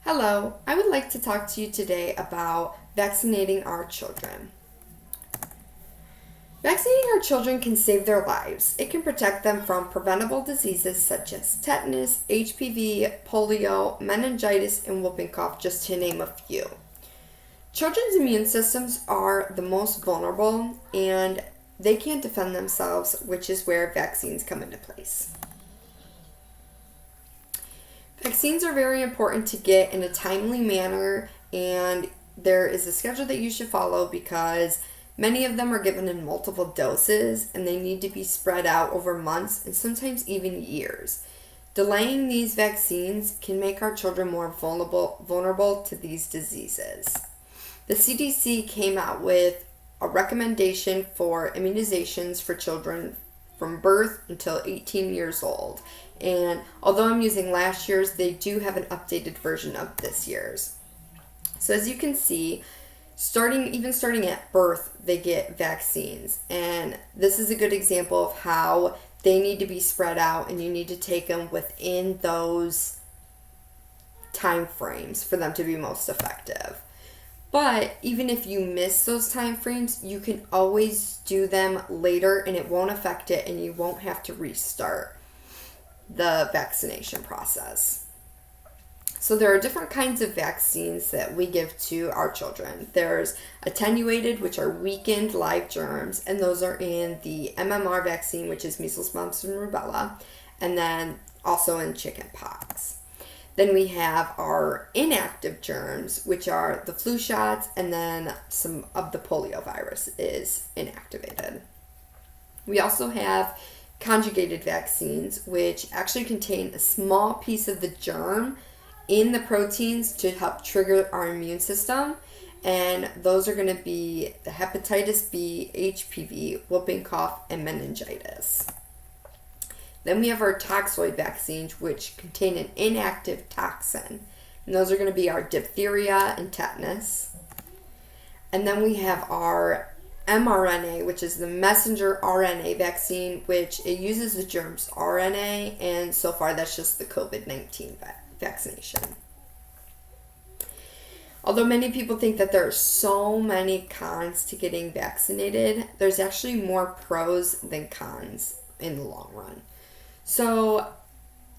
Hello, I would like to talk to you today about vaccinating our children. Vaccinating our children can save their lives. It can protect them from preventable diseases such as tetanus, HPV, polio, meningitis, and whooping cough, just to name a few. Children's immune systems are the most vulnerable and they can't defend themselves, which is where vaccines come into place. Vaccines are very important to get in a timely manner, and there is a schedule that you should follow because many of them are given in multiple doses and they need to be spread out over months and sometimes even years. Delaying these vaccines can make our children more vulnerable to these diseases. The CDC came out with a recommendation for immunizations for children from birth until 18 years old. And although I'm using last year's, they do have an updated version of this year's. So as you can see, starting at birth, they get vaccines. And this is a good example of how they need to be spread out and you need to take them within those time frames for them to be most effective. But even if you miss those time frames, you can always do them later and it won't affect it and you won't have to restart the vaccination process. So there are different kinds of vaccines that we give to our children. There's attenuated, which are weakened live germs, and those are in the MMR vaccine, which is measles, mumps, and rubella, and then also in chicken pox. Then we have our inactive germs, which are the flu shots, and then some of the polio virus is inactivated. We also have conjugated vaccines, which actually contain a small piece of the germ in the proteins to help trigger our immune system. And those are going to be the hepatitis B, HPV, whooping cough, and meningitis. Then we have our toxoid vaccines, which contain an inactive toxin. And those are going to be our diphtheria and tetanus. And then we have our mRNA, which is the messenger RNA vaccine, which it uses the germ's RNA. And so far, that's just the COVID-19 vaccination. Although many people think that there are so many cons to getting vaccinated, there's actually more pros than cons in the long run. So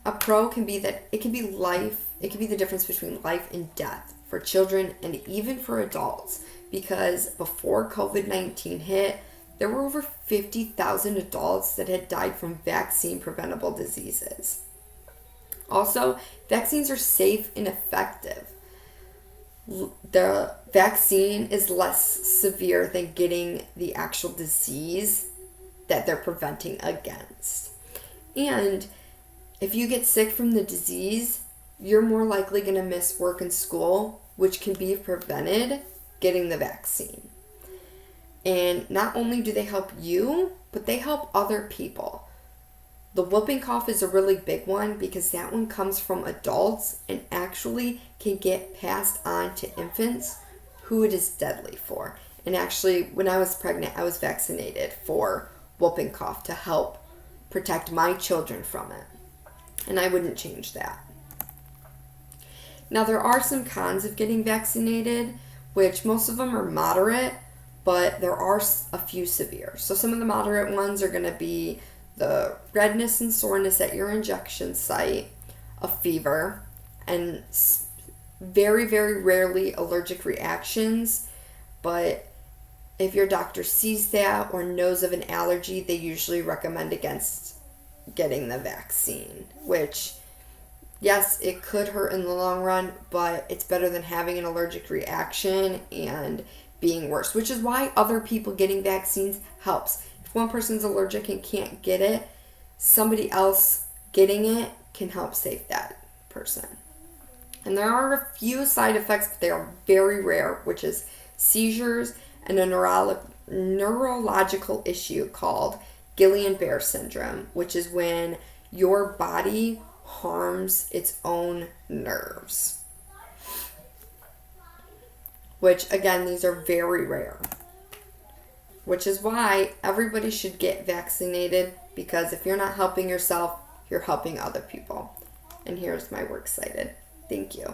a pro can be that it can be the difference between life and death for children and even for adults, because before COVID-19 hit, there were over 50,000 adults that had died from vaccine preventable diseases. Also, vaccines are safe and effective. The vaccine is less severe than getting the actual disease that they're preventing against. And if you get sick from the disease, you're more likely going to miss work and school, which can be prevented getting the vaccine. And not only do they help you, but they help other people. The whooping cough is a really big one because that one comes from adults and actually can get passed on to infants who it is deadly for. And actually, when I was pregnant, I was vaccinated for whooping cough to help protect my children from it. And I wouldn't change that. Now, there are some cons of getting vaccinated, which most of them are moderate, but there are a few severe. So some of the moderate ones are going to be the redness and soreness at your injection site, a fever, and very, very rarely allergic reactions. But if your doctor sees that or knows of an allergy, they usually recommend against getting the vaccine, which, yes, it could hurt in the long run, but it's better than having an allergic reaction and being worse, which is why other people getting vaccines helps. If one person's allergic and can't get it, somebody else getting it can help save that person. And there are a few side effects, but they are very rare, which is seizures and a neurological issue called Guillain-Barré syndrome, which is when your body harms its own nerves. Which, again, these are very rare. Which is why everybody should get vaccinated, because if you're not helping yourself, you're helping other people. And here's my works cited. Thank you.